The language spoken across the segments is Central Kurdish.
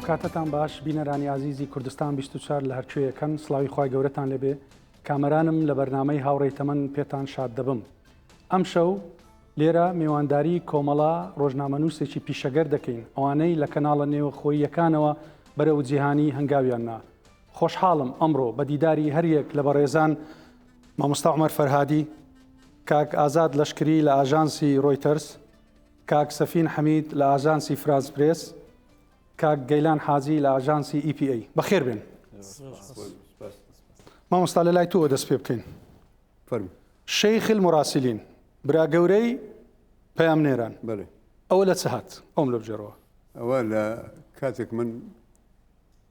کاتتان باش بینەرانی عزیزی کوردستان 24 لە هەرکوێیەکەن سڵاوی خوای گەورەتان لێبێ کامەرانم لە بەرنامەی هاوڕێی تەمەن پێتان شاد دەبم. ئەم شەو لێرە میوانداری کۆمەڵا ڕۆژنامەنووسێکی پیشەگەر دەکەین ئەوانەی لە کەناڵە نێوەخۆییەکانەوە بەرەو جیهانی هەنگاویاننا. خۆشحاڵم ئەمڕۆ بە دیداری هەریەک لە بەڕێزان مامۆستا عومەر فەرهادی، کاک ئازاد لەشکری لە ئاژانسی ڕۆیتەرس، کاک سەفین حەمید لە ئاژانسی فرانس پرێس، کاک گەیلان حاجی لە ئاژانسی EPA. بەخێر بێن. مامۆستا لە لای تۆوە دەست پێ بکەین. شەیخ المراسلین، برا گەورەی پەیامنێران، ئەوە لە چ هات؟ ئەوم لە بجێڕەوە. ئەوە لە کاتێک من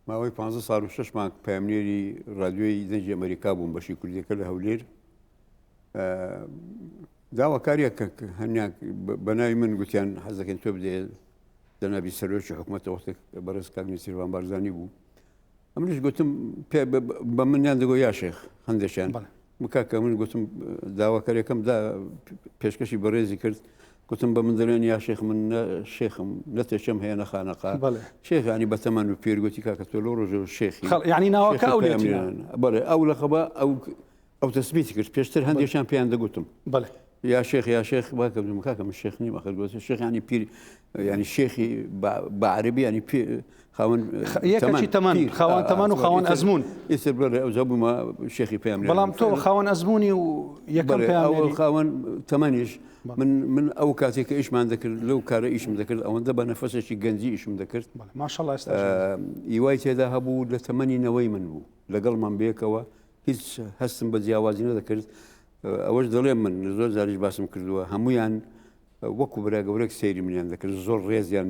ماوەی 15 ساڵ و 6 مانگ پەیامنێری رادیۆی دەنجی ئەمریکا بووم بەشی کوردیەکە لە هەولێر، داواکاریە کە هەنیان بەناوی من گوتیان حەز دەکەن تۆ بدێ جەنابی سەرۆکی حکوومەتە وەختێک بەڕێز کاک میسیروان بارزانی بوو. ئەمریش گوتم بە منیان دەگۆ یا شێخ هەندێکیان مکاکە من گوتم داواکاریەکەم پێشکەشی بەڕێزی کرد، گوتم بە من دەڵێن یا شێخ من شێخم نەتێشەم هەیە نەخانەقا شێخانی بەتەمان و پێرگوتی کاکە تۆ لۆ ڕۆژەوە شێخی یعنی ناوەکە ئەو بەڵێ ئەو لە خەبا ئەو تەسبیتی کرد پێشتر هەندێکیان پێیان دەگوتم بەڵێ یا شێخ یا شێخ باکەم کاکە من شێخ نیم ئەخر گوتی شێخ ینی پیر ینی شێخی بە عەرەبی ینی خاوەن یەکێکی تەمەن خاوەن تەمەن و خاوەن ئەزموون ئیتر بڵێ ئەو زەبوومە شێخی پێیان بەڵام تۆ خاوەن ئەزموونی و یەکەم پێیان خاوەن تەمەنیش من ئەو کاتێک کە ئیشمان دەکرد لەو کارە ئیشم دەکرد ئەوەندە بە نەفەسێکی گەنجی ئیشم دەکرد ماشەڵڵا ئیوای تێدا هەبوو لە تەمەنی نەوەی من بوو لەگەڵمان بێکەوە هیچ هەستم بە جیاوازی نەدەکرد. ئەوەش دەڵێم من زۆر جاریش باسم کردووە هەمویان وەکو برا گەورەك سەیری منیان دەکرد زۆر ڕێزیان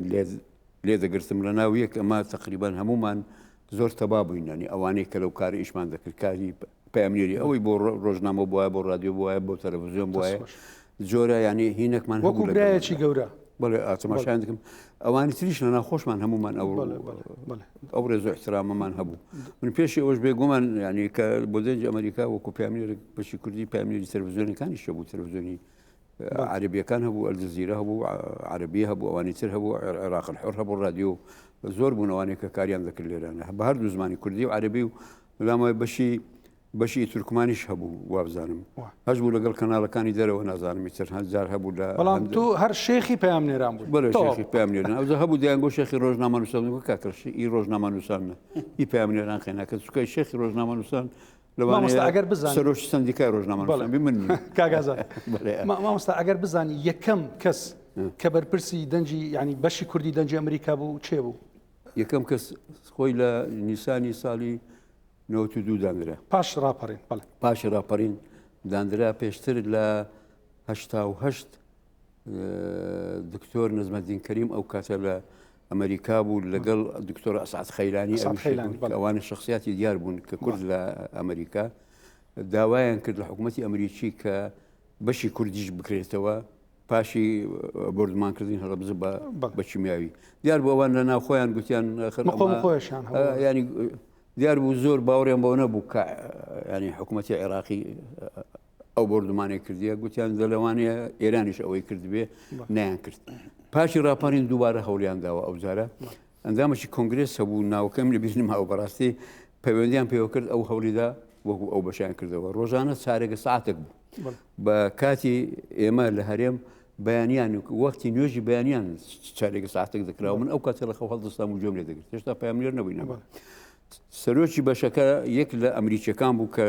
لێ دەگرتم لە ناو یەک ئەمە تقریبان هەمومان زۆر تەبا بووینانی ئەوانەی کە لەو کاری ئیشمان دەکرد کاری پەیامنێری ئەوەی بۆ ڕۆژنامە بووە بۆ رادیۆ بووە بۆ تەلەڤیزیۆن بووە جۆرە ینی هینێکمان وەکو برایەکی گەورە بڵێ ئاتەماشایان دەکەم ئەوانی تریش لە ناخۆشمان هەمومان ئەو ڕێز و احترامەمان هەبوو. من پێشی ئەوش بێگومان ینی کە بۆ دەنجی ئەمریکا وەکو پەیامنێرێک بەشی کوردی پەیامنێری تەلەڤیزیۆنەکانیش هەبوو تەلەڤیزیۆنی عەرەبیەکان هەبوو ئەلجەزیرە هەبوو عەرەبی هەبوو ئەوانی تر هەبوو عێراق الحوڕ هەبوو رادیۆ زۆر بوون ئەوانەیە کە کاریان دەکرد لێرانە بە هەردوو زمانی کوردی و عەرەبی و لامای بەشی تورکمانیش هەبوو وابزانم هەش بوو لەگەڵ کەناڵەکانی دەرەوە نازانم تر هەزار هەبوو لە بەڵام تۆ هەر شێخی پەیامنێران بوو بەڵێ شێخی پەیامنێران ئەوجا هەبوو دەیانگۆ شێخی ڕۆژنامەنووسان کاکەشی ئی ڕۆژنامەنووسانە ئی پەیامنێران خێناکە چووکەی شێخی ڕۆژنامەنووسان مامۆستا ئەگەر بزانانی سەرۆکی سەندیکای ڕۆژنامەنووسان من کاگازاد مامۆستا ئەگەر بزانی یەکەم کەس کە بەرپرسی دەنجی ینی بەشی کوردی دەنجی ئەمریکا بوو چێ بوو؟ یەکەم کەس خۆی لە نیسانی ساڵی 92 دانرا پاش راپەڕین پاشی راپەڕین دانرا پێشتر لە 88 دکتۆر نەزمەدین کەریم ئەو کاتە لە ئەمریکا بوو لەگەڵ دکتۆر ئەسعەد خەیلانی ئەوانە شخصیاتی دیار بوون کە کورد لە ئەمریکا داوایان کرد لە حکوومەتی ئەمریکی کە بەشی کوردیش بکرێتەوە پاشی بردمانکردین هەڵەبز بە چیمیاوی دیار بوو ئەوان لە ناو خۆیان گوتیان خۆیشان ینی دیار بوو زۆر باوەڕیان بەوە نەبوو کە ینی حکوومەتی عێراقی ئەو بردمانێک کردیە گوتیان دەلەوانەیە ئێرانیش ئەوەی کردبێ نەیان کرد. پاشی راپەڕین دووبارە هەوڵیان داوە ئەو جارە ئەندامەی کۆنگرێس هەبوو ناوەکەم لە بیرنم هاو بەڕاستی پەیوەندیان پێوە کرد ئەو هەوڵیدا وەکو ئەو بەشیان کردەوە ڕۆژانە چارێکە ساعتێک بوو بە کاتی ئێمە لە هەرێم بەیانیان وەختی نوێژی بەیانیان چارێکە ساعتێک دەکراوە من ئەو کاتێ لە خەو هەڵدەستام و جۆم لێ دەگرت هێشتا پەیامنێر نەبووینەوە. سەرۆکی بەشەکە یەک لە ئەمریکیەکان بوو کە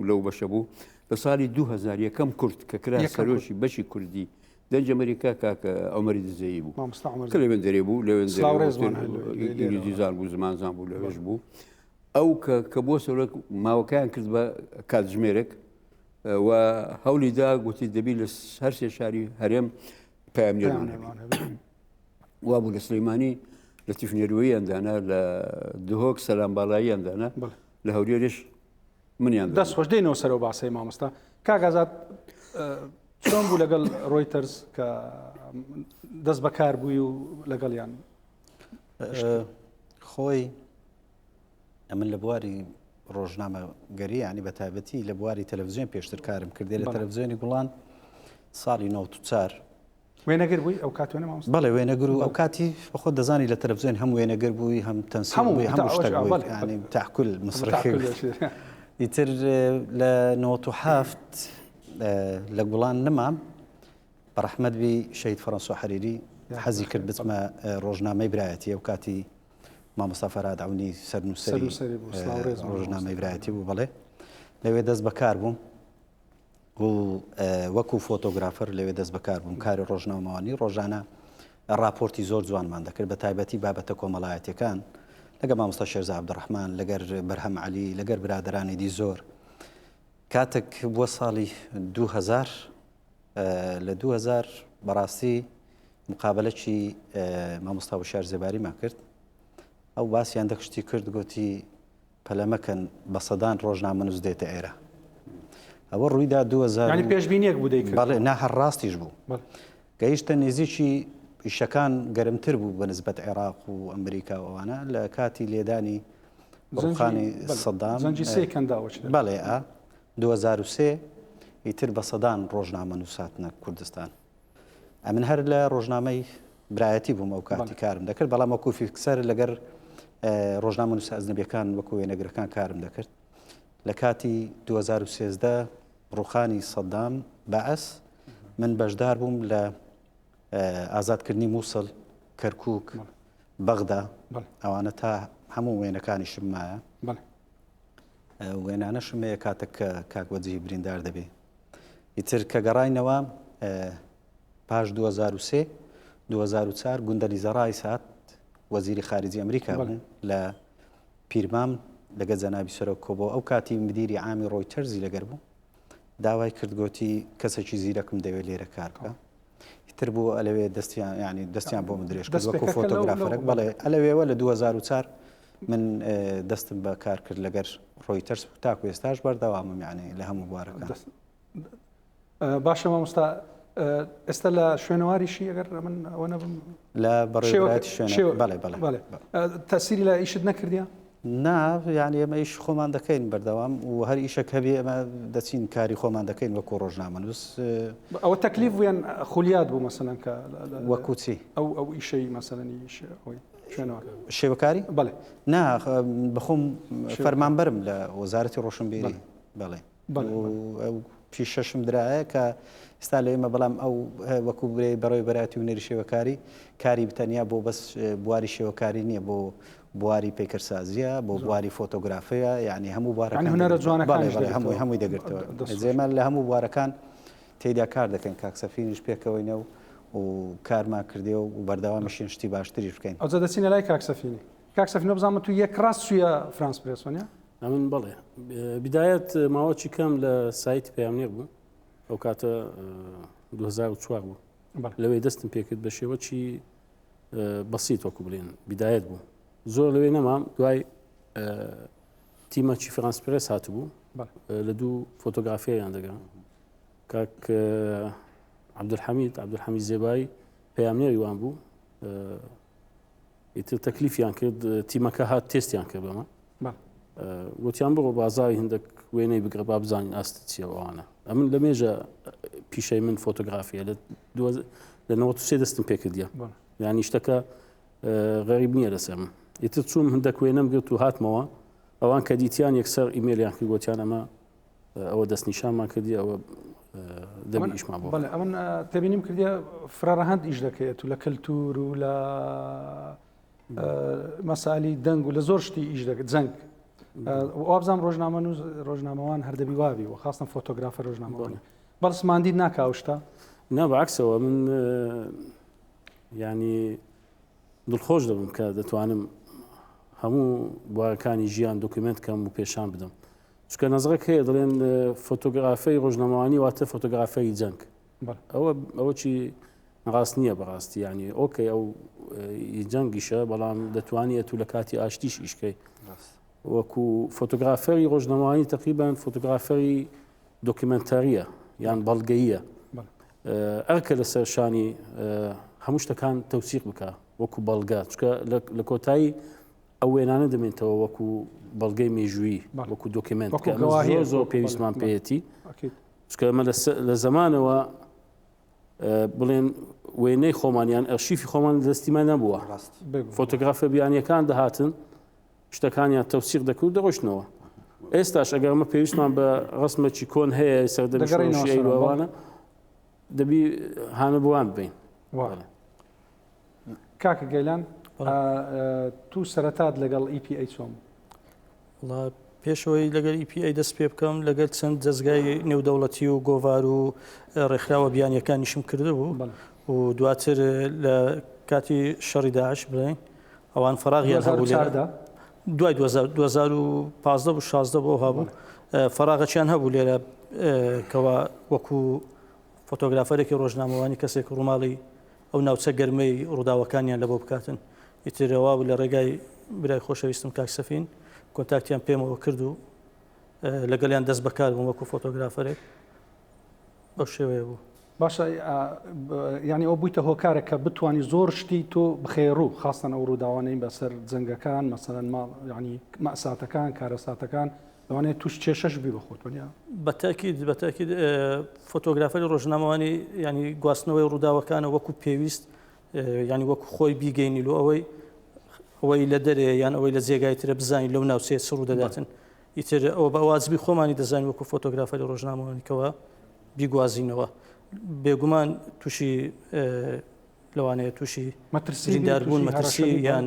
لەو بەشە بوو لە ساڵی 2000 یەکەم کورد کە کرا سەرۆکی بەشی کوردی دەنج ئەمریکا کاکە ئەومەری دزەیی بوو کە لەوێن دەرێ بوو لەوێنزان بوو زمانزان بوو لەوێش بوو ئەو کە بۆ سەرۆک ماوەکەیان کرد بە کاتژمێرێک و هەولیدا گوتی دەبی لە هەر سێ شاری هەرێم پەیامنێرمان وا بوو لە سلەیمانی لە تیفنێروەیەندانا لە دهۆک سەلامباڵاییەندانا لە هەولێرش منیان دەست خۆش دێنەوە سەرەوە باسەی مامۆستا کاگازاد چۆن بوو لەگەڵ ڕۆیتەرز کە دەست بەکار بووی و لەگەڵیان خۆی ئەمن لە بواری ڕۆژنامە گەری ینی بە تایبەتی لە بواری تەلەڤیزیۆن پێشتر کارم کردێ لە تەلەڤیزیۆنی گوڵان ساڵی 94 وێنەگر بووی ئەو کاتوێنە مامۆستا بەڵێ وێنەگر و ئەو کاتی بەخۆ دەزانی لە تەلەڤیزیۆن هەموو وێنەگر بووی هەم تەنسیق بووی هەموو شتێک بووی ینی تاحکول مسرحی ئیتر لە 97 لە گوڵان نەمام بەڕەحمەت بی شەهید فەرەنسۆ حەریری حەزی کرد بچمە ڕۆژنامەی برایەتی ئەو کاتی مامۆستا فەراد عەونی سەرنووسەری ڕۆژنامەی برایەتی بوو بەڵێ لەوێ دەست بەکار بووم و وەکو فۆتۆگرافەر لەوێ دەست بەکار بووم کاری ڕۆژنامەوانی ڕۆژانە راپۆرتی زۆر جوانمان دەکرد بە تایبەتی بابەتە کۆمەڵایەتیەکان لەگە مامۆستا شێرزا عەبدوڕەحمان لەگەر بەرهەم عەلی لەگەر برادرانی دی زۆر کاتێک بووە ساڵی 2000 لە 2000 بەڕاستی مقابلەکی مامۆستا بەشار زێباریمان کرد ئەو باسییان دەکشتی کرد گوتی پەلەمەکەن بە سەدان ڕۆژنامە نووس دێتە ئێرە ئەوە ڕوویدا 2000 ینی پێشبینیەک بوو دەیکرد بەڵێ ناهەر ڕاستیش بوو گەیشتە نێزیکی ئیشەکان گەرمتر بوو بە نسبەت عێراق و ئەمریکا و ئەوانە لە کاتی لێدانی ڕوخانی سەدام بەڵێ 2003 ئیتر بە سەدان ڕۆژنامە نووساتنە کوردستان ئەمن هەر لە ڕۆژنامەی برایەتی بووم ئەو کاتی کارم دەکرد بەڵام وەکو فیکسەر لەگەر ڕۆژنامە نووس ئەجنەبیەکان وەکو وێنەگرەکان کارم دەکرد لە کاتی 2013 ڕوخانی سەدام بەعەس من بەشدار بووم لە ئازادکردنی مووسڵ کەرکووک بەغدا ئەوانە تا هەموو وێنەکانی شمایە وێنانە شمەیە کاتێک کە کاکوەجی بریندار دەبێ ئیتر کە گەڕاینەوە پاش 2003 2004 گوندەلی زەڕای سات وەزیری خارجی ئەمریکا بوو لە پیرمام لەگە جەنابی سەرۆک کۆبۆ ئەو کاتی مدیری عامی ڕۆیتەرزی لەگەر بوو داوای کرد گوتی کەسێکی زیرەکم دەوێت لێرە کار بکە تر بوو ئەلەوێ دەستیان ینی دەستیان بۆ من درێژ کرد وەکو فۆتۆگرافەرێک بەڵێ ئەلەوێوە لە 2004 من دەستم بە کار کرد لەگەر ڕۆیتەرز تاکو ئێستاش بەردەوامم یعنی لە هەموو بوارەکان باشە مامۆستا ئێستا لە شوێنەواریشی ئەگەر من ئەوە نەبم لە بەڕێوەبەتی شوێنە بەڵێ تەسیری لە ئیشت نەکردیە؟ نا یعنی ئێمە ئیش خۆمان دەکەین بەردەوام و هەر ئیشەک هەبێ ئەمە دەچین کاری خۆمان دەکەین وەکو ڕۆژنامە نووس ئەوە تەکلیف بوویان خولیات بوو مەسەلەن کە وەکو چی ئەو ئیشەی مەسەلەنی شێوەکاری بەڵێ نا بەخۆم فەرمانبەرم لە وەزارەتی ڕۆشنبیری بەڵێ پیشەشم درایە کە ئێستا لە ئێمە بەڵام ئەو وەکو برێ بەڕێوەی بەرایەتی و نێری شێوەکاری کاری بتەنیا بۆ بەس بواری شێوەکاری نییە بۆ بواری پێکەرسازیە بۆ بواری فۆتۆگرافەیە یعنی هەموو بوارەکان هونەرە جوانەکان هەمووی دەگرتەوە جێمە لە هەموو بوارەکان تێدا کار دەکەن کاکسەفینش پێکەوەینە و کارمان کردێ و بەردەوامیشین شتی باشتریش بکەین ئەوجا دەچینە لای کاکسەفینی کاکسەفینە بزانمە تو یەک ڕاست سویە فرانس پرێسۆنیا ئەمن بەڵێ بدایەت ماوەچی کەم لە سایت پەیامنێر بوو ئەو کاتە 2004 بوو لەوێ دەستم پێکرد بە شێوەکی بەسیت وەکو بڵێن بدایەت بوو زۆر لەوێ نەمام دوای تیمەکی فرانس پرێس هاتبوو لە دوو فۆتۆگرافیایان دەگەم کاک عەبدولحەمید زێبایی پەیامنێری وان بوو ئیتر تەکلیفیان کرد تیمەکە هات تێستیان کرد بەمە گوتیان بڕۆ بازاری هەندێک وێنەی بگرە با بزانین ئاستە چیە ئەوانە ئەمن لە مێژە پیشەی من فۆتۆگرافیە لە 93 دەستم پێکردیە یانی شتەکە غەریب نییە لەسەر من ئیتر چووم هەندێک وێنەم گرت و هاتمەوە ئەوان کە دیتیان یەکسەر ئیمێلیان کرد گوتیان ئەمە ئەوە دەستنیشانمان کردی ئەوە دەبی ئیشمان بۆ بەڵێ ئەمن تێبینیم کردیە فراڕەهەند ئیش دەکەێت و لە کەلتور و لە مەسالی دەنگ و لە زۆر شتی ئیش دەکەێت جەنگ وابزانام ڕۆژنامەوان هەردەبی وابی و خاستن فۆتۆگرافە ڕۆژنامەوانی بەڵسماندی ناکاوشتا نا بەعکسەوە من ینی دڵخۆش دەبم کە دەتوانم هەموو بوارەکانی ژیان دۆکیمنت کەم و پێشان بدەم چکە نەزڕێک هەیە دەڵێن فۆتۆگرافەی ڕۆژنامەوانی واتە فۆتۆگرافەی جەنگ ئەوە چی ڕاست نییە بەڕاستی ینی ئۆکەی ئەو جەنگیشە بەڵام دەتوانێت و لە کاتی ئاشتیش ئیشکەی وەکو فۆتۆگرافەری ڕۆژنامەوانی تقریبان فۆتۆگرافەری دۆکیمنتاریە یان بەڵگەییە ئەرکە لەسەر شانی هەموو شتەکان تەوسیق بکە وەکو بەڵگە چکە لە کۆتایی ئەو وێنانە دەمێنێتەوە وەکو بەڵگەی مێژووی وەکو دۆکیمنت زۆر پێویستمان پێیەتی چکە ئەمە لە زەمانەوە بڵێن وێنەی خۆمانیان ئەرشیفی خۆمان دەستیمان نەبووە فۆتۆگرافە بیانیەکان دەهاتن شتەکانیان تەوسیق دەکرد دەڕۆشتنەوە ئێستاش ئەگەر ئەمە پێویستمان بە ڕسمێکی کۆن هەیە سەردەمیشەیوانە دەبی هانە بوان بین کاکە گەیلان تو سەرەتات لەگەڵ EPA چۆم پێشەوەی لەگەڵ EPA دەست پێ بکەم لەگەڵ چەند دەستگای نێودەوڵەتی و گۆڤار و ڕێکخراوە بیانیەکانیشم کردبوو و دواتر لە کاتی شەڕی داعش بڵێن ئەوان فەراغیان هەبوو لێرە دوای 2015 بوو 16 بۆ هەبوو فەراغەچیان هەبوو لێرە کەوا وەکو فۆتۆگرافەرێکی ڕۆژنامەوانی کەسێک ڕووماڵی ئەو ناوچە گەرمەی ڕووداوەکانیان لە بۆ بکاتن ئیترەوە بوو لە ڕێگای برای خۆشەویستم کاک سەفین کۆنتاکتیان پێمەوە کرد و لەگەڵیان دەست بەکار بووم وەکو فۆتۆگرافەرێک بەو شێوەیە بوو باشە ینی ئەو بوویتە هۆکارە کە بتانی زۆر شتی تۆ بخێڕوو خاستن ئەو ڕووداوانەی بەسەر جەنگەکان مەسەرەن ینی مەساتەکان کارەساتەکان لەوانەیە توش کێشەش بی بەخۆت وەنیا بەتاکید فۆتۆگرافەری ڕۆژنامەوانی ینی گواستنەوەی ڕووداوەکانە وەکو پێویست ینی وەکو خۆی بیگەینی لۆ ئەوەی لە دەرێ یان ئەوەی لە جێگای ترە بزانین لەو ناوچەیە چ ڕوو دەداتن ئیتر ئەوە بە واجبی خۆمانی دەزانین وەکو فۆتۆگرافەری ڕۆژنامەوانیکەوە بیگوازینەوە بێگومان تووشی لەوانەیە تووشی مەترسیداربوون مەترسی یان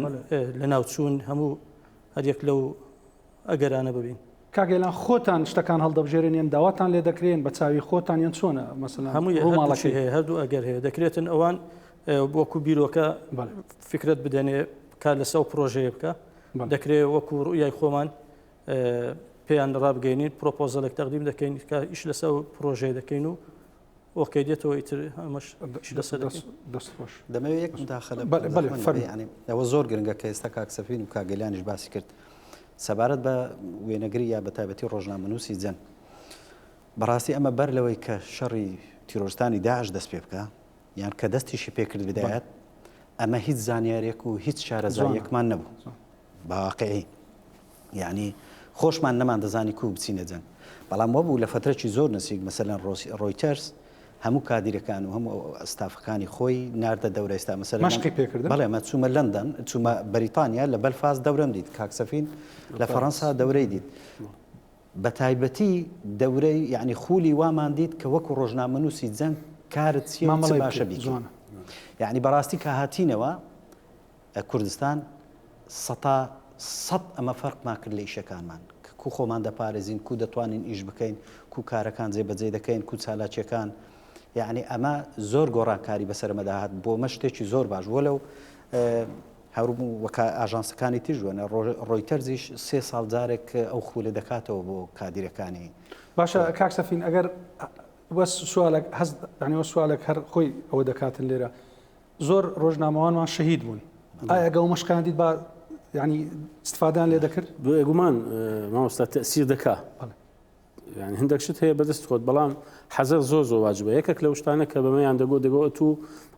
لە ناوچوون هەموو هەریەک لەو ئەگەرانە ببین کاگەیلان خۆتان شتەکان هەڵدەبژێرن یان داواتان لێ دەکرێن بە چاوی خۆتان یان چۆنە مەسەلا هەمووی هەیە هەردوو ئەگەر هەیە دەکرێتن ئەوان وەکو بیرۆکە فکرت بدەنێ کار لەسەر پرۆژەیە بکە دەکرێت وەکو ڕوویای خۆمان پێیان ڕابگەینین پرۆپۆزەلێک تەقدیم دەکەین ئیش لەسەر پرۆژەیە دەکەین و وەکەی دێتەوە ئیتر هەمەش دەستخۆش دەمەوێت یەک مداخەلە ئەوە زۆر گرنگە کە ئێستا کاک سەفین و کاگەلیانیش باسی کرد سەبارەت بە وێنەگری یا بە تایبەتی ڕۆژنامەنووسی جەن بەڕاستی ئەمە بەر لەوەی کە شەڕی تیرۆریستانی داعش دەست پێ بکە یان کە دەستیشی پێکرد بدایەت ئەمە هیچ زانیارێک و هیچ شارەزاییەکمان نەبوو باواقعی یعنی خۆشمان نەمان دەزانی کو بچینە جەنگ بەڵام وە بوو لە فترەی زۆر نزیک مەسەلەن ڕۆیتەرس هەموو کادیرەکان و هەموو ئەستافەکانی خۆی ناردە دەورە ئێستا مەسەلەن مەشقی پێکردن بەڵێ ئەمە چوومە لەندەن چوومە بەریتانیا لە بەلفاز دەورەم دیت کاک سەفین لە فەڕەنسا دەورەی دیت بە تایبەتی دەورەی یعنی خولی وامان دیت کە وەکو ڕۆژنامەنووسی جەنگ کارت چیە باشە بیت یعنی بەڕاستی کە هاتینەوە کوردستان سەد ئەمە فەرقمان کرد لە ئیشەکانمان کو خۆمان دەپارێزین کو دەتوانین ئیش بکەین کو کارەکان جێبەجێ دەکەین کو چالاکیەکان یعنی ئەمە زۆر گۆڕانکاری بەسەرمەداهات بۆ مە شتێکی زۆر باش وە لەو هەروو وەکە ئاژانسەکانی تیژوەنە ڕۆیتەرزیش 3 ساڵ جارێک ئەو خولە دەکاتەوە بۆ کادیرەکانی باشە کاک سەفین ئەگەر سوالێک هەست ینی سوالێک هەر خۆی ئەوە دەکاتن لێرە زۆر ڕۆژنامەوانمان شەهید بوون ئایا ئەگە مەشقیان دیت بە ینی استفادان لێ دەکرد گومان مامۆستا تەسیر دەکا ینی هەندێک شت هەیە بەدەست خۆت بەڵام حەزەر زۆر واجبە یەکێک لەو شتانە کە بەمەیان دەگۆ تو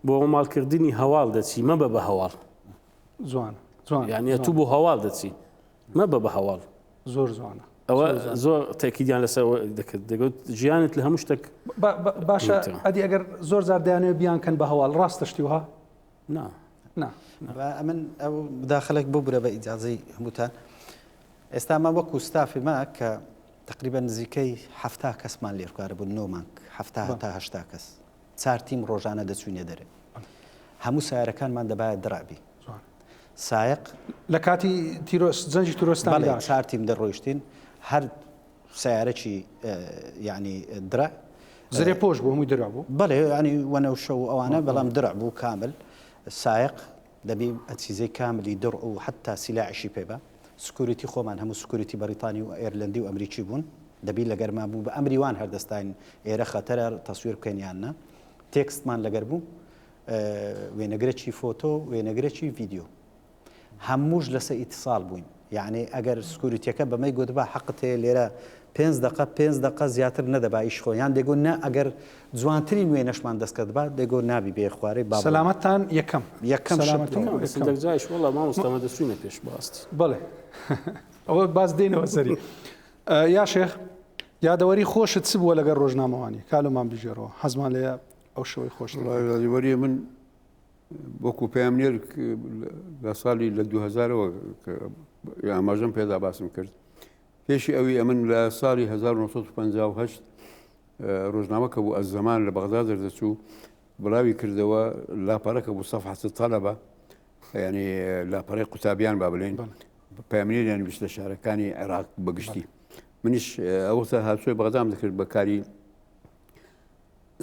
بۆ ماڵکردنی هەواڵ دەچی مەبە بە هەواڵ جوان یعنی تو بۆ هەواڵ دەچی مەبە بە هەواڵ زۆر جوانە ئەوە زۆر تاکیدیان لەسەر دەکرد دەگوت ژیانت لە هەموو شتێک باشە ئەدی ئەگەر زۆر زار دەیانێت بیانکەن بە هەواڵ ڕاستەشتی وها من ئەو مداخەلێک بۆ برە بە ئیجازەی هەمووتان ئێستا مە وەکو ستافی ما کە تقریبا نزیکەی 70 کەسمان لێرکارە بوو 9 مانگ 70 تا 80 کەس 4 تیم ڕۆژانە دەچوینە دەرێ هەموو سایارەکانمان دەبایە درابی سایق لە کاتی جەنجی تیرۆریستان 4 تیم دەڕۆیشتین هەر سیارەکی یعنی درە زرێ پۆش بوو هەمووی درا بوو بەڵێ ینی وەنە شەو ئەوانە بەڵام درع بوو کامل سایق دەبی ئەچیزەی کاملی دڕ و حتا سیلاعشی پێبە سکوریتی خۆمان هەموو سکوریتی بەریتانی و ئێرلندی و ئەمریکی بوون دەبی لەگەر ما بوو بە ئەمریوان هەردەستین ئێرە خەتەرە تەسویر بکەینیانە تێکستمان لەگەر بوو وێنەگرێکی فۆتۆ وێنەگرێکی ڤیددیو هەمووش لەسەر ئیتیساڵ بووین یعنی ئەگەر سکوریتیەکە بەمەی گوتبا حەقت هەیە لێرە 5 دقە زیاتر نەدەبا ئیش خۆیان دەگۆ نە ئەگەر جوانترین وێنەشمان دەستکەت با دەگۆ نابی بێ خوارەی با سەلامەتتان یەکەم دەرجایش وەڵام مامۆستا دەچوینە پێش باستی بڵێ ئەوە باز دێنەوە سەری یا شێخ یادەوەری خۆشت چ بووە لەگەر ڕۆژنامەوانی کالۆمان بژێرەوە حەزمان لێ ئەو شەوەی خۆش وەریە من وەکو پێم نێر لە ساڵی لە 2000ەوە ئاماژەم پێدا باسم کرد پێشی ئەوی ئەمن لە ساڵی 1950 ڕۆژنامەکە بوو ئە زەمان لە بەغدا دەردەچوو بڵاوی کردەوە لاپەرەکە بوو سەفحەت تەلەبە ینی لاپەڕی قوتابیان با بڵێن پامنێریان بیست لە شارەکانی عێراق بەگشتی منیش ئەوەتە هاتووی بەغدام دەکرد بە کاری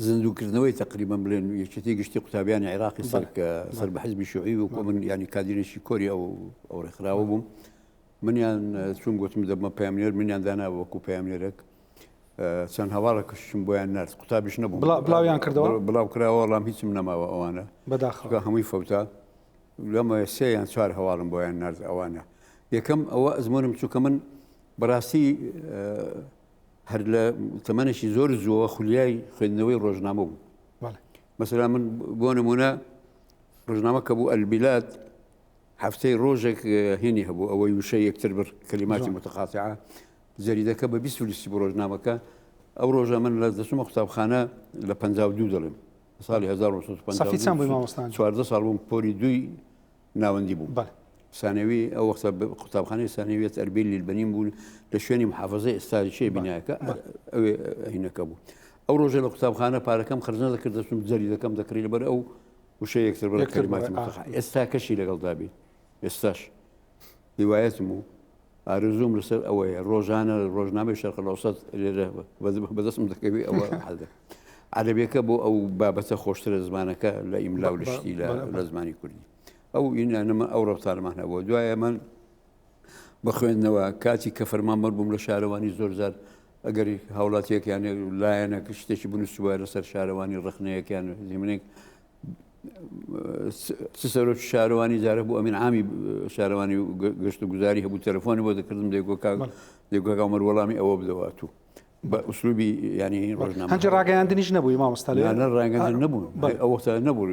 زیندووکردنەوەی تقریبا بڵێن یەکێتی گشتی قوتابیانی عێراقی سەر بە حیزبی شیوعی و من ینی کادرێکی کۆری ئەو ڕێکخراوە بووم منیان چون گوتم دەبمە پامنێر منیان دانا وەکو پامنێرێک چەند هەواڵەکەشم بۆیان نرد قوتابیش نەبوو بڵاویان کردەوە بڵاو کراوە وەڵام هیچم نەماوە ئەوانە بەداخەوە هەمووی فەوتا لەمە سێیان چوار هەواڵم بۆیان نرد ئەوانە یەکەم ئەوە ئەزمونم چووکە من بەڕاستی هەر لە تەمەنێکی زۆر زووە خولیای خوێندنەوەی ڕۆژنامە بوو مەسەلا من بۆ نمونە ڕۆژنامەکە بوو ئەلبیلات هەفتەی ڕۆژێک هێنی هەبوو ئەوەی وشەی یەکتر بر کەلیماتی متقاطعە جەریدەکە بە 20 لیستی بۆ ڕۆژنامەکە ئەو ڕۆژە من لە دەچمە قوتابخانە لە 52 دەڵێم ساڵی 1950 14 ساڵ بووم پۆری دوی ناوەندی بوو ثانوی ئەو وەختە قوتابخانەی ثانویەت ئەربیل لیلبەنین بوو لە شوێنی محافظەی ئێستاری شێ بینایەکە ئەوێ هینەکە بوو ئەو ڕۆژە لە قوتابخانە پارەکەم خرجە دەکرد دەچم جەریدەکەم دەکڕی لەبەر ئەو وشەی یەکتر بە کەلیماتی متقاطعە ئێستا کەشی لەگەڵدا بێت ئێستاش هیوایەتم و ئارزوم لەسەر ئەوەیە ڕۆژانە ڕۆژنامەی شەرق الأوسط لێرە بەدەستم دەکەوی ئەوە حەدە عەرەبیەکە بۆ ئەو بابەتە خۆشترە زمانەکە لە ئیملا و لشتی لە زمانی کوردی ئەو ئینانەمە ئەو ڕەفتارمان هەبووە دوایە من بە خوێندنەوە کاتی کە فەرمانبەر بووم لە شارەوانی زۆر زار ئەگەری هاوڵاتیەکیان لایەنە شتێکی بنووسوایە لەسەر شارەوانی ڕخنەیەکیان زیمنێک سەرۆکی شارەوانی جارە بوو ئەمین عامی شارەوانی گەشت و گوزاری هەبوو تەلەفۆنی بۆ دەکردم دەیگۆ وەڵامی ئەوە بدەوات و بە ئوسلوبی ینی ڕۆژنامە هەنجی ڕاگەیاندنیش نەبووی مامۆستا ڕاگەاندن نەبوو ئەو وەختە نەبوو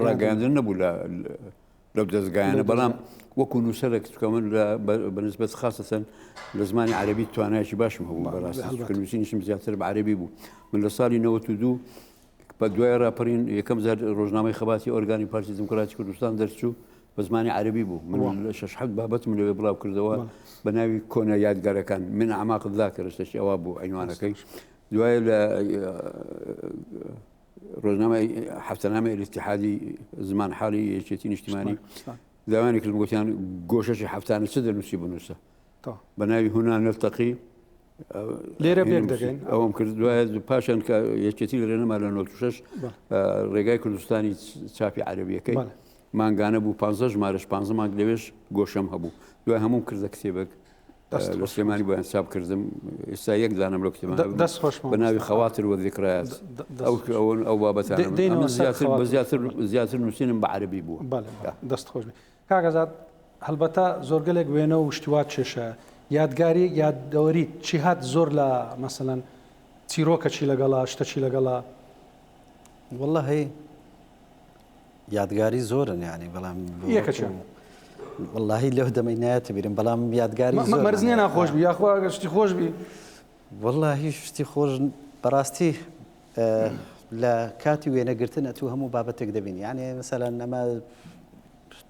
ڕاگەاندن نەبوو لەو دەستگایانە بەڵام وەکو نووسەرێک چکە من بەنسبەت خاصەن لە زمانی عەرەبی توانایکی باشم هەبوو بەڕاستی نووسینیشم زیاتر بە عەرەبی بوو من لە ساڵی 92 بە دوای راپەرین یەکەم زار ڕۆژنامەی خەباتی ئۆرگانی پارتی دموکراتی کوردستان دەرچوو بە زمانی عەرەبی بوو من لە 6 بابەتم لەوێ بڵاو کردەوە بە ناوی کۆنە یادگارەکان من ئەعماق الذاکرە شتێکی ئەوە بوو عنوانەکەی دوایە لە ڕۆژنامەی هەفتەنامەی الاتحادی زمان حاڵی یەکێتی نیشتیمانی داوانی کردم گوتیان گۆشەی هەفتانە چ دەنووسی بنووسە بە ناوی هونا نەلتەقی لێرە بێک دەگەین ئەوم کرد دوایە پاشان کە یەکێتی لە رێنەما لە 96 ڕێگای کوردستانی چاپی عەرەبیەکەی مانگانە بوو 15 ژمارەش 15 مانگ لەوێش گۆشەم هەبوو دوای هەموم کردە کتێبێک لە سلێمانی بۆیان چاپ کردم ئێستا یەک دانم لە کتێبان بە ناوی خەواتر وە ذیکرایات ئەو بابەتانە زیاتر نووسینم بە عەرەبی بوو دەست خۆش کاگەزات هەلبەتە زۆرگەلێک وێنە و شتیوات چێشە یادگاری یاددەوەری چی هات زۆر لە مەسەلەن چیرۆکە چی لەگەڵا شتە چی لەگەڵا والله یادگاری زۆرن یعنی بەڵام یەکەچە واللهی لەو دەمەی نایەتە بیرم بەڵام یادگاری مەرز نییە ناخۆش بی یاخوا شتی خۆش بی واللهی شتی خۆش بەڕاستی لە کاتی وێنەگرتن ئەتوو هەموو بابەتێک دەبین یعنی مەسەلەن ئەمە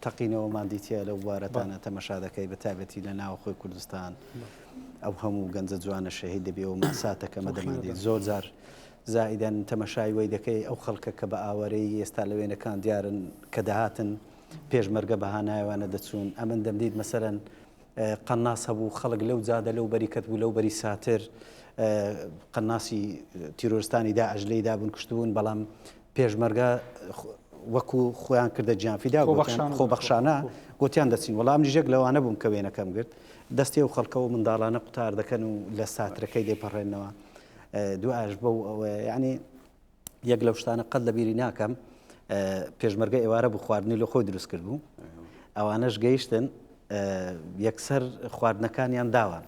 تەقینەوەمان دیتە لەو وارەتانە تەمەشا دەکەی بە تایبەتی لە ناوخۆی کوردستان ئەو هەموو گەنجە جوانە شەهید دەبێەوە ماساتەکەمە دەماندێت زۆر جار زائیدەن تەمەشای وەی دەکەی ئەو خەڵکە کە بە ئاوەرەی ئێستا لە وێنەکان دیارن کە دەهاتن پێشمەرگە بەهانایوانە دەچوون ئەمن دەمدید مەسەرەن قەناس هەبوو خەڵک لەو جادە لەو بەری کەت بوو لەو بەری ساتر قەناسی تیرۆرستانی داعش لێی دابوون کشتبوون بەڵام پێشمەرگە وەکو خۆیان کردە گیانفیدا خۆبەخشانە گوتیان دەچین وەڵام نیژێک لەوانە بووم کە وێنەکەم گرت دەستی و خەڵکەوە منداڵانە قوتار دەکەن و لە ساترەکەی دێپەڕێنەوە دوایش بەو ئەوە یعنی یەک لەو شتانە قەت لە بیری ناکەم پێشمەرگە ئێوارە بوو خواردنی لە خۆی دروست کرد بوو ئەوانەش گەیشتن یەکسەر خواردنەکانیان داوان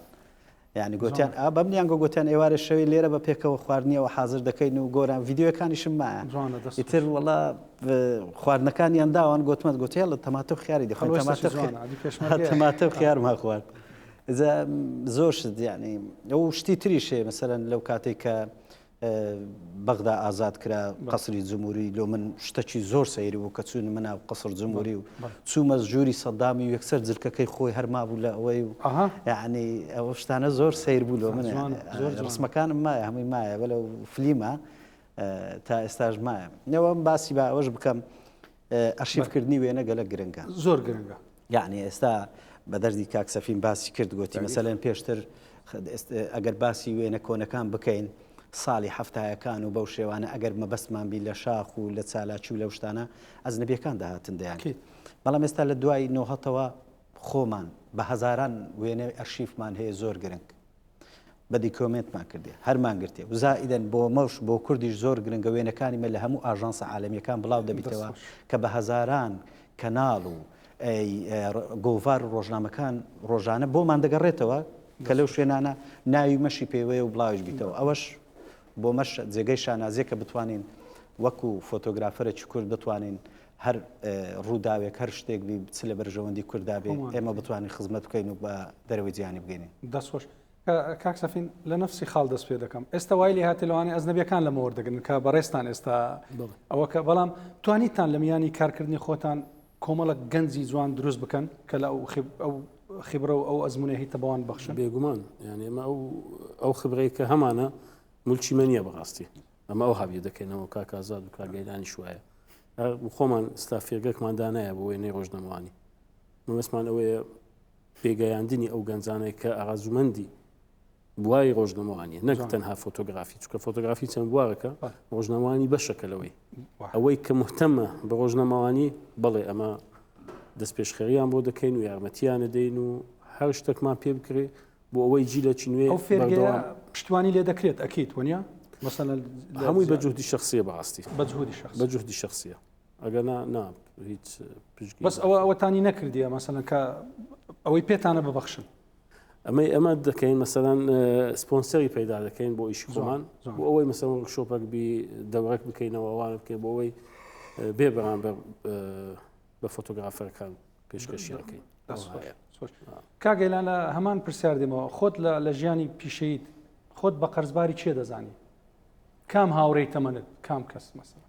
یعنی گوتیان بەمنیان گوتیان ئێوارە شەوی لێرە بە پێکەوە خواردنیەوە حاضر دەکەین و گۆران ڤیددیوەکانیشم مایە ئیتر وڵا خواردنەکانیان داوان گوتمەت گوتیان لە تەماتە خیاری دەخۆن تەماتە خیارما خوارد زۆر شت یعنی ئەو شتی تریشێ مەسەرەن لەو کاتێک کە بەغدا ئازاد کرا قەسری جمهوری لۆ من شتێکی زۆر سەیری بوو کە چوون منە قەسر جمهوری و چوومە ژووری سەدامی و یەکسەر جلکەکەی خۆی هەرما بوو لە ئەوەی و یعنی ئەوە شتانە زۆر سیر بوو لۆ من ڕسمەکانم مایە هەمووی مایە بەلە فلیمە تا ئێستاژ مایە نەوە باسی بە ئەوەش بکەم ئەرشیفکردنی وێنە گەلە گرنگە زۆر گرنگە یعنی ئێستا بە دەردی کاک سەفین باسی کرد گوتی مەسەلەن پێشتر ئەگەر باسی وێنە کۆنەکان بکەین ساڵی هەفتایەکان و بەو شێوانە ئەگەر مەبەستمان بی لە شاخ و لە چالاکی و لەو شتانە ئەزنەبیەکان داهاتن دەیان بەڵام ئێستا لە دوای نۆهەتەوە خۆمان بە هەزاران وێنە ئەرشیفمان هەیە زۆر گرنگ بەدی کۆمنتمان کردێ هەرمان گرتێ و زائیدەن بۆ مەوش بۆ کوردیش زۆر گرنگە وێنەکانی مە لە هەموو ئاژانسە عالەمیەکان بڵاو دەبیتەوە کە بە هەزاران کەناڵ و گۆڤار و ڕۆژنامەکان ڕۆژانە بۆمان دەگەڕێتەوە کە لەو شوێنانە ناوی مەشی پێوەیە و بڵاویش بیتەوە ئەوەش بۆ مەش جێگەی شانازیە کە بتوانین وەکو فۆتۆگرافەرێکی کورد بتوانین هەر ڕووداوێک هەر شتێک بی چ لە بەرژەوەندی کوردابێ ئێمە بتوانین خزمەت بکەین و بە دەرەوەی جیهانی بگەینین دەستخۆش کاک سەفین لە نفسی خاڵ دەست پێ دەکەم ئێستا وای لێ هاتیلەوانی ئەزنەبیەکان لەمە وەردەگرن کە بەڕێستان ئێستا ئەوە کە بەڵام توانیتان لە میانی کارکردنی خۆتان کۆمەڵک گەنجی جوان دروست بکەن کە لە ئەو خبرە و ئەو ئەزمونە هیتە بەوان بەخشن بێگومان یعنی ئەمە ئەو خبرەی کە هەمانە مولچی منیە بەڕاستی ئەمە ئەو هەبیە دەکەینەوە کاکازاد و کاگەیلانی شوایە خۆمان ستافێرگەکمان دانایە بۆ وێنەی ڕۆژنەمەوانی مەبەستمان ئەوەیە پێگەیاندنی ئەو گەنجانەی کە ئاغازومەندی بوای ڕۆژنەمەوانی نەک تەنها فۆتۆگرافی چونکە فۆتۆگرافی چەند بوارەکە ڕۆژنەمەوانی بەشەکە لەوەی ئەوەی کە مهتەمە بە ڕۆژنەمەوانی بەڵێ ئەمە دەست پێشخەریان بۆ دەکەین و یارمەتیانە دەین و هەر شتێکمان پێ بکرێ بۆ ئەوەی جی لە چینوێ ئەو فێرگەیە پشتوانی لێ دەکرێت ئەکییت وەنیا مەسەلەن هەمووی بەجهودی شخصیە بەڕاستی بەجهودی شخصیە ئەگەر نا هیچ بەس ئەوەتانی نەکردیە مەسەلەن کە ئەوەی پێتانە ببەخشن ئەمە دەکەین مەسەلەن سپۆنسەری پەیدا دەکەین بۆ ئیشی خۆمان بۆ ئەوەی مەسەڵ ورکشۆپێک بی دەورەک بکەینەوە ئەوانە بکەین بۆ ئەوەی بێ بەرامبەر بە فۆتۆگرافەرەکان پێشکەشیەکەین کاگەیلانە هەمان پرسیار دێمەوە خۆت لە ژیانی پیشەیت خۆت بە قەرزباری چێ دەزانی کام هاوڕێی تەمەنت کام کەس مەسەڵ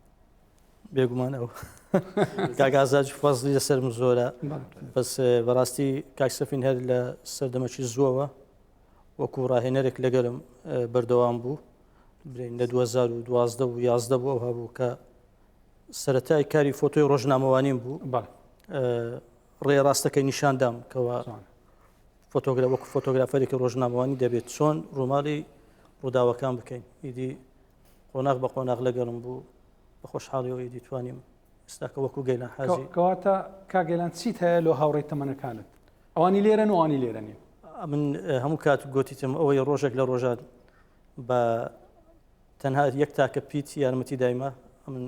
بێگومان ئەو کاگازاج فەزلی لەسەرم زۆرە بەس بەڕاستی کاک سەفین هەر لە سەردەمەکی زووەوە وەکو ڕاهێنەرێک لەگەڵم بەردەوام بوو لە 2012 و 11 بوو ئەو هەبوو کە سەرەتای کاری فۆتۆی ڕۆژنامەوانیم بوو ڕێ ڕاستەکەی نیشاندام کەەوە وەکو فۆتۆگرافەرێکی ڕۆژنامەوانی دەبێت چۆن ڕووماڵی ڕووداوەکان بکەین ئیدی قۆناغ بە قۆناغ لەگەڵم بوو بە خۆشحاڵیەوە ئیدی توانیم ئێستاکە وەکو گەیلان حەزی کەواتە کاگەیلان چیت هەیە لۆ هاوڕێی تەمەنەکانت ئەوانی لێرەن و ئەوانی لێرەنین من هەموو کات گوتیتم ئەوەی ڕۆژێک لە ڕۆژات بە تەنها یەک تاکە پیت یارمەتی دایما من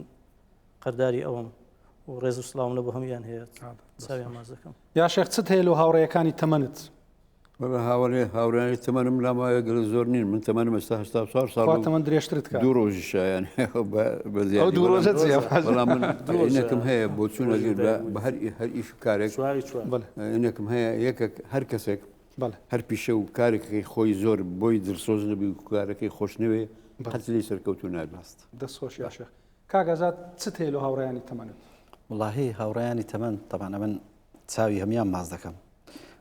قەرداری ئەوم و ڕێز و سڵاوم لە بۆ هەمویان هەیە چاویان ماز دەکەم یا شێخ چت هەیە لۆ هاوڕێیەکانی تەمەنت هاوڕێی تەمەنم لامایە گەل زۆر نین من تەمەنم ئێستا 84 ساڵ تەمەن درێژترت کە دوو ڕۆژی شایان بەڵام منێکم هەیە بۆ چوونەگیر بە هەر ئیش کارێک ئینێکم هەیە یەکێک هەر کەسێک هەر پیشە و کارێکی خۆی زۆر بۆی درسۆز نەبی و کارەکەی خۆشنەوێ حەت لی سەرکەوتو ناباست دەستخۆش یا شێخ کاگازات چت هەیە لۆ هاوڕێیانی تەمەنت وڵاهی هاوڕێیانی تەمەن تەبانە من چاوی هەمیان ماز دەکەم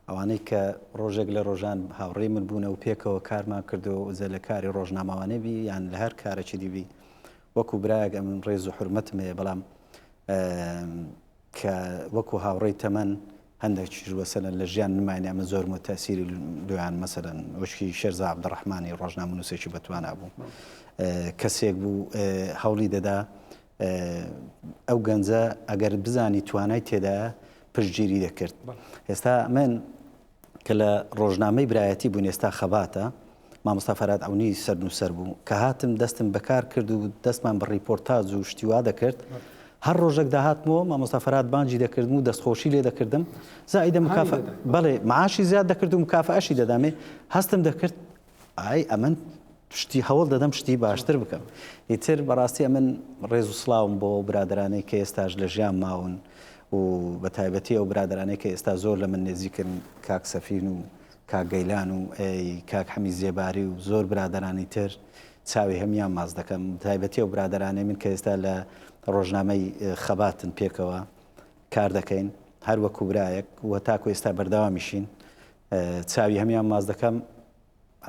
ئەوانەی کە ڕۆژێک لە ڕۆژان هاوڕێی من بوونە و پێکەوە کارمان کردو و زە لە کاری ڕۆژنامەوانێ بی یان لە هەر کارێکی دیبی وەکو برایەک من ڕێز و حرمەتم هەیە بەڵام کە وەکو هاوڕێی تەمەن هەندێکیش وەسەلەن لە ژیان نماینە ئەمە زۆر تەسیری لێیان مەسەلەن وشکی شێرزا عەبدوڕەحمانی ڕۆژنامە نووسێکی بەتوانە بوو کەسێک بوو هەوڵی دەدا ئەو گەنجە ئەگەر بزانی توانای تێدا پشتگیری دەکرد ئێستا من کە لە ڕۆژنامەی برایەتی بوون ئێستا خەباتە مامۆستا فەراد ئەونی سەر بوو کە هاتم دەستم بەکار کرد و دەستمان بە ڕیپۆرتاژ و شتیوا دەکرد هەر ڕۆژێک داهاتمەوە مامۆستا فەراد بانجی دەکردم و دەستخۆشی لێ دەکردم زائیدە مکافە بەڵێ معاشی زیاد دەکرد و مکافەشی دەدامێ هەستم دەکرد ئای ئەمن شتی هەوڵ دەدەم شتی باشتر بکەم ئیتر بەڕاستی ئەمن ڕێز و سڵاوم بۆ برادرانەی کە ئێستاش لە ژیان ماون و بە تایبەتی ئەو برادرانەی کە ئێستا زۆر لە من نێزیکن کاک سەفین و کاک گەیلان و کاک حەمی زێباری و زۆر برادرانی تر چاوی هەمیان ماز دەکەم تایبەتی و برادرانەی من کە ئێستا لە ڕۆژنامەی خەباتن پێکەوە کار دەکەین هەر وەکو برایەک وە تاکو ئێستا بەردەوامیشین چاوی هەمیان ماز دەکەم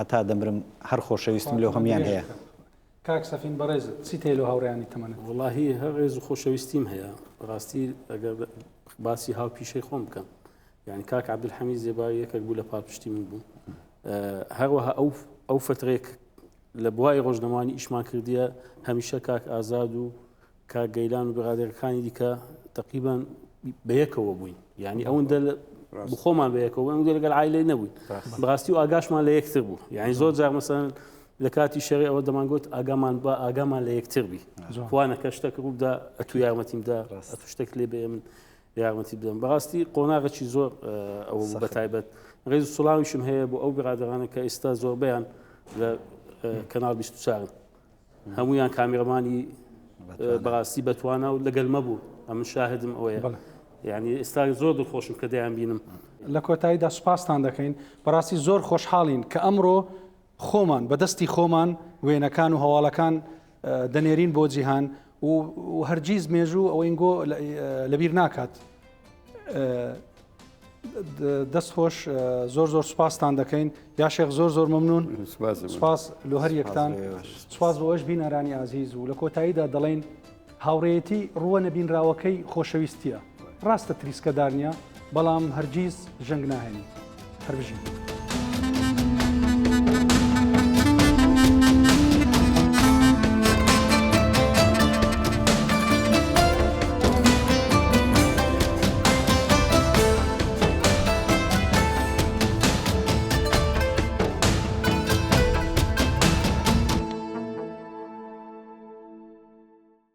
هەتا دەمرم هەر خۆشەویستم لەو هەمیان هەیە. کاک سەفین بەڕێزت چی تێ لە هاوڕیانی تەمەنت؟ وڵاهی هەر ڕێز و خۆشەویستیم هەیە ڕاستی ئەگەر باسی هاو پیشەی خۆم بکەم یعنی کاک عەبدولحەمید زێبایی یەکێک بوو لە پاڵپشتی من بوو هەروەها ئەو فترێک لە بوای ڕۆژنەمانی ئیشمان کردیە هەمیشە کاک ئازاد و کاک گەیلان و برادەرەکانی دیکە تقریبان بەیەکەوە بووین یعنی ئەوەندە بخۆمان بەیەکەوە ئەوەندە لەگەڵ عایلەی نەبووین بەڕاستی و ئاگاشمان لە یەکتر بوو یعنی زۆر جار مەسەڵەن لە کاتی شەڕی ئەوە دەمانگوت ئاگامان لە یەکتر بی خوانە کە شتێک ڕوودا ئەتو یارمەتیمدا ئەتو شتێک لێ بێ من یارمەتی بدەم بەڕاستی قۆناغەکی زۆر ئەوە بەتایبەت ڕێز و سڵاویشم هەیە بۆ ئەو برادرانە کە ئێستا زۆربەیان لە کەناڵ 24 هەمویان کامێرەمانی بەڕاستی بەتوانە و لەگەڵمە بوو ئەمن شاهدم ئەوەیە یعنی ئێستا زۆر دڵخۆشم کە دەیان بینم. لە کۆتاییدا سوپاسان دەکەین بەڕاستی زۆر خۆشحاڵین کە ئەمڕۆ خۆمان بەدەستی خۆمان وێنەکان و هەواڵەکان دەنێرین بۆ جیهان و هەرگیز مێژوو ئەوەی گۆ لەبیر ناکات. دەست خۆش زۆر زۆر سوپاسان دەکەین یا شێخ زۆر زۆر مەمنون سوپاس لە هەر یەکتان سوپاس بۆ ئەوش بینەرانی ئازیز و لە کۆتاییدا دەڵێن هاوڕێیەتی ڕووە نەبینراوەکەی خۆشەویستیە ڕاستە تریسکەدار نیە بەڵام هەرگیز ژەنگ ناهێنی هەر بژین.